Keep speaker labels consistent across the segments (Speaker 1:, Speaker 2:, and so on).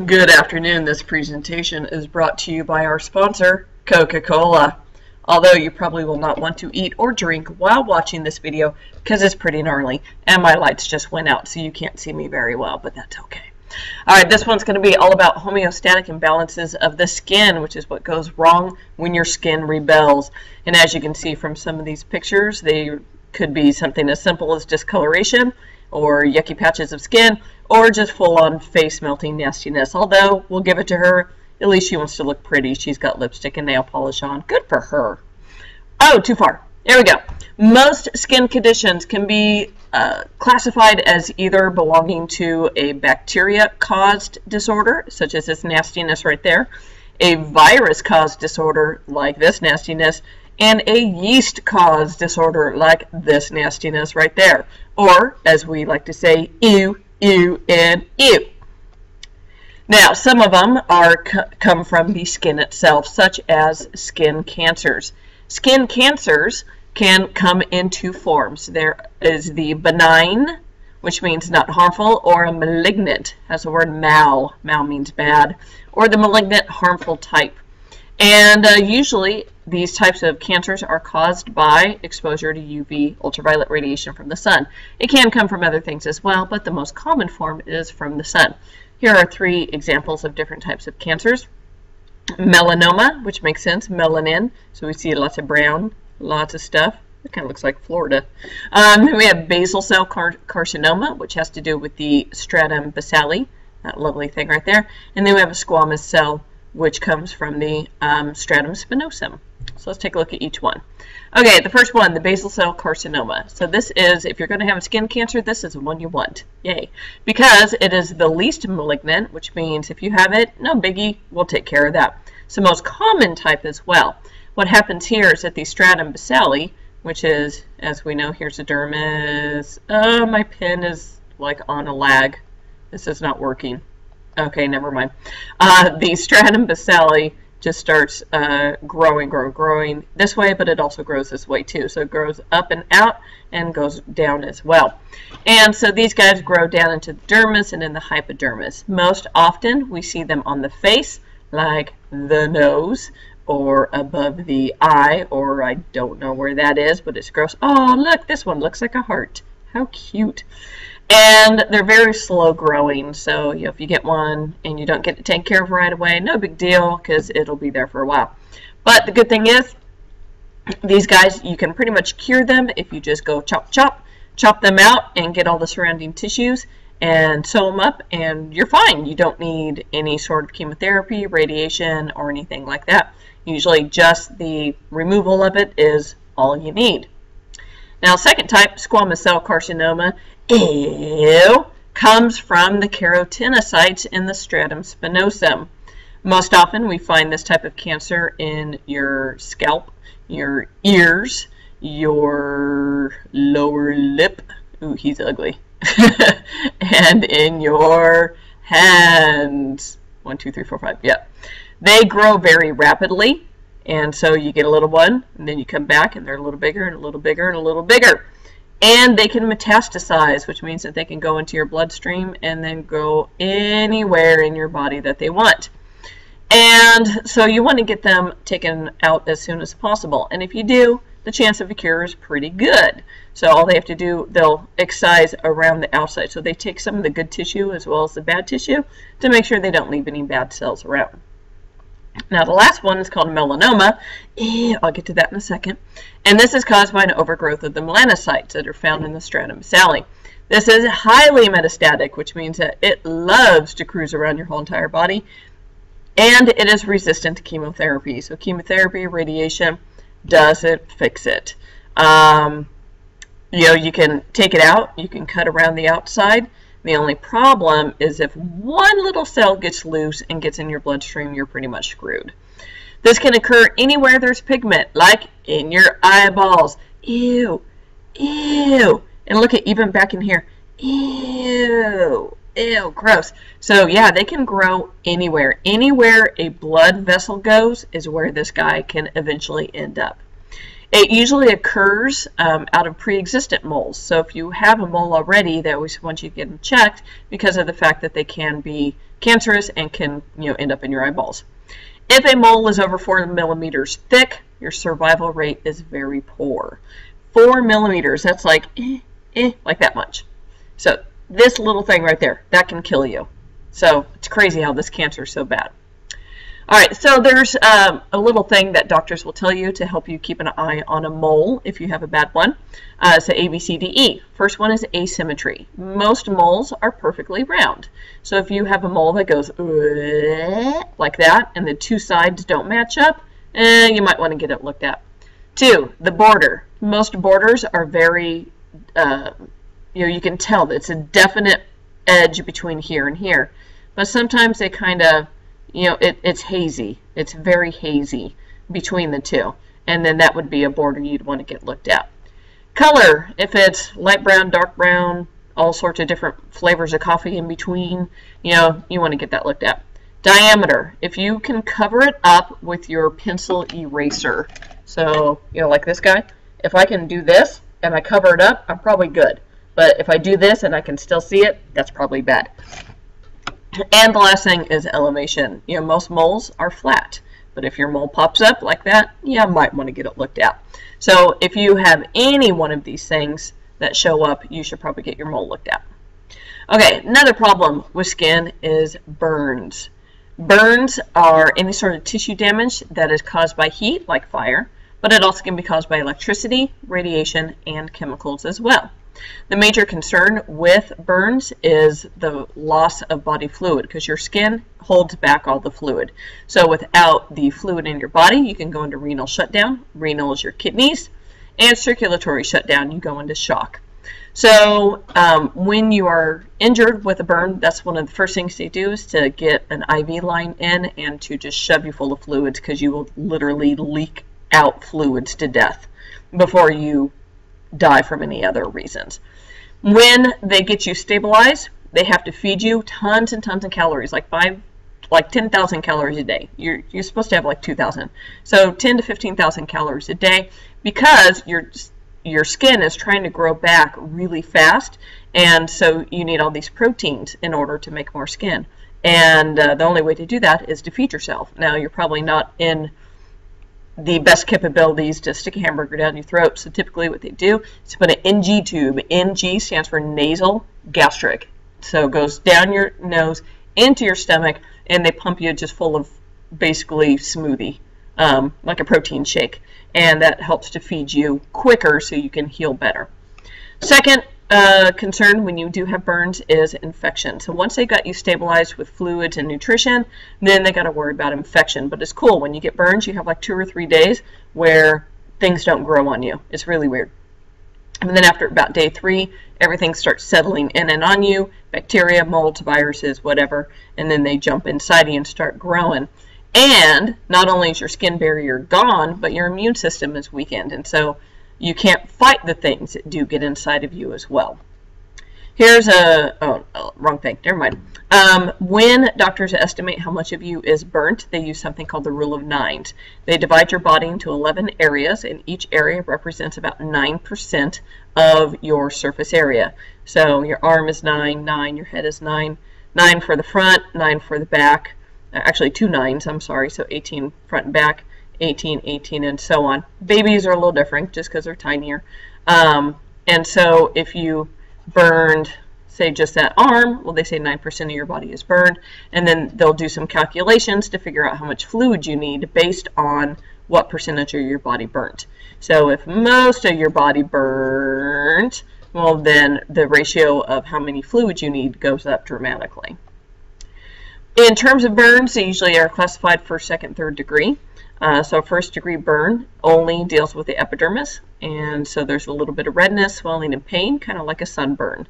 Speaker 1: Good afternoon. This presentation is brought to you by our sponsor, Coca-Cola. Although you probably will not want to eat or drink while watching this video because it's pretty gnarly and my lights just went out so you can't see me very well, but that's okay. Alright, this one's going to be all about homeostatic imbalances of the skin, which is what goes wrong when your skin rebels. And as you can see from some of these pictures, they could be something as simple as discoloration, or yucky patches of skin, or just full-on face melting nastiness. Although, we'll give it to her, at least she wants to look pretty. She's got lipstick and nail polish on. Good for her. Oh, too far. There we go. Most skin conditions can be classified as either belonging to a bacteria-caused disorder, such as this nastiness right there, a virus-caused disorder like this nastiness, and a yeast-caused disorder like this nastiness right there. Or, as we like to say, ew, ew, and ew. Now, some of them come from the skin itself, such as skin cancers. Skin cancers can come in two forms. There is the benign, which means not harmful, or a malignant, has the word mal. Mal means bad. Or the malignant, harmful type. And usually these types of cancers are caused by exposure to UV ultraviolet radiation from the sun. It can come from other things as well, but the most common form is from the sun. Here are three examples of different types of cancers. Melanoma, which makes sense, melanin, so we see lots of brown, lots of stuff. It kind of looks like Florida. Then we have basal cell carcinoma, which has to do with the Stratum basale, that lovely thing right there. And then we have a squamous cell, which comes from the Stratum spinosum. So let's take a look at each one. Okay, the first one, the basal cell carcinoma. So this is, if you're going to have a skin cancer, this is the one you want. Yay. Because it is the least malignant, which means if you have it, no biggie, we'll take care of that. It's the most common type as well. What happens here is that the Stratum basale, which is, as we know, here's the dermis. Oh, my pen is like on a lag. This is not working. Okay, never mind. The Stratum basale just starts growing this way, but it also grows this way too. So it grows up and out and goes down as well. And so these guys grow down into the dermis and in the hypodermis. Most often we see them on the face, like the nose, or above the eye, or I don't know where that is, but it's gross. Oh, look, this one looks like a heart. How cute. And they're very slow growing, so if you get one and you don't get it taken care of right away, no big deal, because it'll be there for a while. But the good thing is, these guys, you can pretty much cure them if you just go chop, chop, chop them out and get all the surrounding tissues and sew them up, and you're fine. You don't need any sort of chemotherapy, radiation, or anything like that. Usually just the removal of it is all you need. Now, second type, squamous cell carcinoma, comes from the keratinocytes in the stratum spinosum. Most often we find this type of cancer in your scalp, your ears, your lower lip, ooh, he's ugly, and in your hands. 1, 2, 3, 4, 5, yeah. They grow very rapidly, and so you get a little one, and then you come back, and they're a little bigger, and a little bigger, and a little bigger. And they can metastasize, which means that they can go into your bloodstream and then go anywhere in your body that they want. And so you want to get them taken out as soon as possible. And if you do, the chance of a cure is pretty good. So all they have to do, they'll excise around the outside. So they take some of the good tissue as well as the bad tissue to make sure they don't leave any bad cells around. Now, the last one is called melanoma. I'll get to that in a second. And this is caused by an overgrowth of the melanocytes that are found in the stratum basale. This is highly metastatic, which means that it loves to cruise around your whole entire body. And it is resistant to chemotherapy. So chemotherapy, radiation, doesn't fix it. You can take it out. You can cut around the outside. The only problem is if one little cell gets loose and gets in your bloodstream, you're pretty much screwed. This can occur anywhere there's pigment, like in your eyeballs. Ew, ew. And look at even back in here. Ew, ew, gross. So yeah, they can grow anywhere. Anywhere a blood vessel goes is where this guy can eventually end up. It usually occurs out of pre-existent moles. So if you have a mole already, they always want you to get them checked because of the fact that they can be cancerous and can end up in your eyeballs. If a mole is over 4 millimeters thick, your survival rate is very poor. 4 millimeters, that's like like that much. So this little thing right there, that can kill you. So it's crazy how this cancer is so bad. All right, so there's a little thing that doctors will tell you to help you keep an eye on a mole if you have a bad one. So A, B, C, D, E. First one is asymmetry. Most moles are perfectly round. So if you have a mole that goes like that and the two sides don't match up, you might want to get it looked at. 2, the border. Most borders are very, you can tell that it's a definite edge between here and here. But sometimes they kind of, it's hazy. It's very hazy between the two. And then that would be a border you'd want to get looked at. Color, if it's light brown, dark brown, all sorts of different flavors of coffee in between, you want to get that looked at. Diameter, if you can cover it up with your pencil eraser. So, like this guy, if I can do this and I cover it up, I'm probably good. But if I do this and I can still see it, that's probably bad. And the last thing is elevation. Most moles are flat, but if your mole pops up like that, you might want to get it looked at. So if you have any one of these things that show up, you should probably get your mole looked at. Okay, another problem with skin is burns. Burns are any sort of tissue damage that is caused by heat, like fire, but it also can be caused by electricity, radiation, and chemicals as well. The major concern with burns is the loss of body fluid because your skin holds back all the fluid. So without the fluid in your body, you can go into renal shutdown. Renal is your kidneys. And circulatory shutdown, you go into shock. So when you are injured with a burn, that's one of the first things they do is to get an IV line in and to just shove you full of fluids because you will literally leak out fluids to death before you die from any other reasons. When they get you stabilized, they have to feed you tons and tons of calories, like 10,000 calories a day. You're supposed to have like 2,000. So 10 to 15,000 calories a day because your skin is trying to grow back really fast, and so you need all these proteins in order to make more skin. And the only way to do that is to feed yourself. Now, you're probably not in the best capabilities to stick a hamburger down your throat, so typically what they do is put an NG tube. NG stands for nasal gastric. So it goes down your nose into your stomach, and they pump you just full of basically smoothie, like a protein shake. And that helps to feed you quicker so you can heal better. Second concern when you do have burns is infection. So once they got you stabilized with fluids and nutrition, then they got to worry about infection. But it's cool. When you get burns, you have like 2 or 3 days where things don't grow on you. It's really weird. And then after about day 3, everything starts settling in and on you, bacteria, molds, viruses, whatever, and then they jump inside you and start growing. And not only is your skin barrier gone, but your immune system is weakened. And so you can't fight the things that do get inside of you as well. Here's wrong thing, never mind. When doctors estimate how much of you is burnt, they use something called the rule of 9s. They divide your body into 11 areas, and each area represents about 9% of your surface area. So your arm is 9, your head is 9, 9 for the front, 9 for the back. Actually 2 9s, I'm sorry, so 18 front and back, 18, 18, and so on. Babies are a little different just because they're tinier. And so if you burned, say, just that arm, well, they say 9% of your body is burned, and then they'll do some calculations to figure out how much fluid you need based on what percentage of your body burnt. So if most of your body burnt, well, then the ratio of how many fluids you need goes up dramatically. In terms of burns, they usually are classified first, second, third degree. So first degree burn only deals with the epidermis, and so there's a little bit of redness, swelling, and pain, kind of like a sunburn.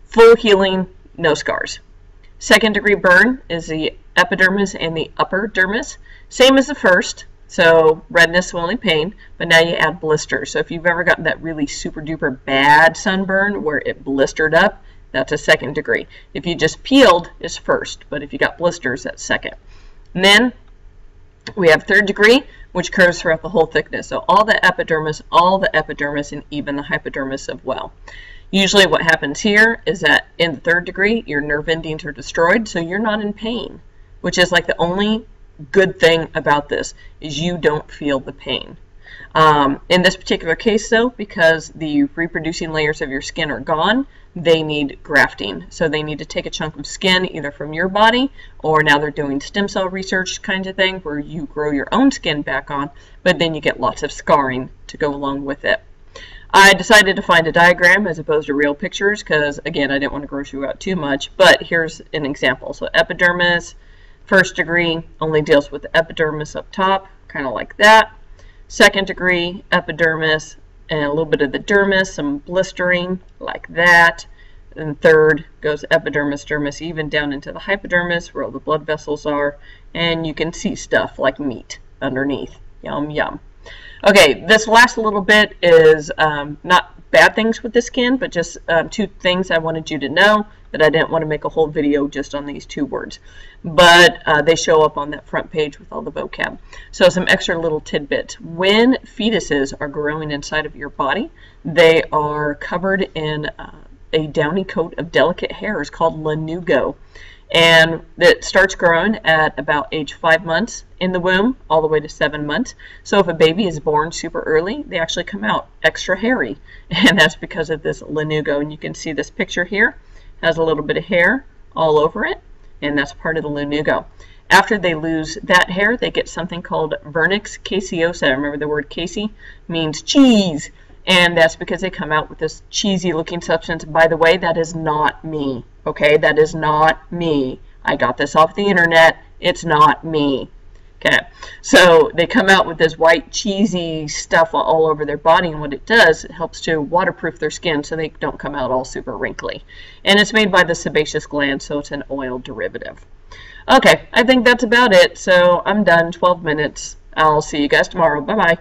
Speaker 1: Full healing, no scars. Second degree burn is the epidermis and the upper dermis. Same as the first, so redness, swelling, pain, but now you add blisters. So if you've ever gotten that really super duper bad sunburn where it blistered up, that's a second degree. If you just peeled, it's first, but if you got blisters, that's second. And then We have third degree, which curves throughout the whole thickness. So all the epidermis, and even the hypodermis as well. Usually what happens here is that in the third degree, your nerve endings are destroyed, so you're not in pain, which is like the only good thing about this, is you don't feel the pain. In this particular case, though, because the reproducing layers of your skin are gone, they need grafting. So they need to take a chunk of skin either from your body, or now they're doing stem cell research kinds of thing where you grow your own skin back on, but then you get lots of scarring to go along with it. I decided to find a diagram as opposed to real pictures because, again, I didn't want to gross you out too much, but here's an example. So epidermis, first degree, only deals with the epidermis up top, kind of like that. Second degree, epidermis, and a little bit of the dermis, some blistering, like that. And third goes epidermis, dermis, even down into the hypodermis where all the blood vessels are, and you can see stuff like meat underneath. Yum, yum. Okay, this last little bit is not bad things with the skin, but just two things I wanted you to know that I didn't want to make a whole video just on these two words. But they show up on that front page with all the vocab. So some extra little tidbits. When fetuses are growing inside of your body, they are covered in a downy coat of delicate hairs called lanugo. And it starts growing at about age 5 months in the womb, all the way to 7 months. So if a baby is born super early, they actually come out extra hairy. And that's because of this lanugo. And you can see this picture here has a little bit of hair all over it, and that's part of the lanugo. After they lose that hair, they get something called vernix caseosa. Remember the word case means cheese. And that's because they come out with this cheesy looking substance. By the way, that is not me. Okay, that is not me. I got this off the internet. It's not me. Okay, so they come out with this white cheesy stuff all over their body, and what it does, it helps to waterproof their skin so they don't come out all super wrinkly. And it's made by the sebaceous gland, so it's an oil derivative. Okay, I think that's about it. So I'm done. 12 minutes. I'll see you guys tomorrow. Bye-bye.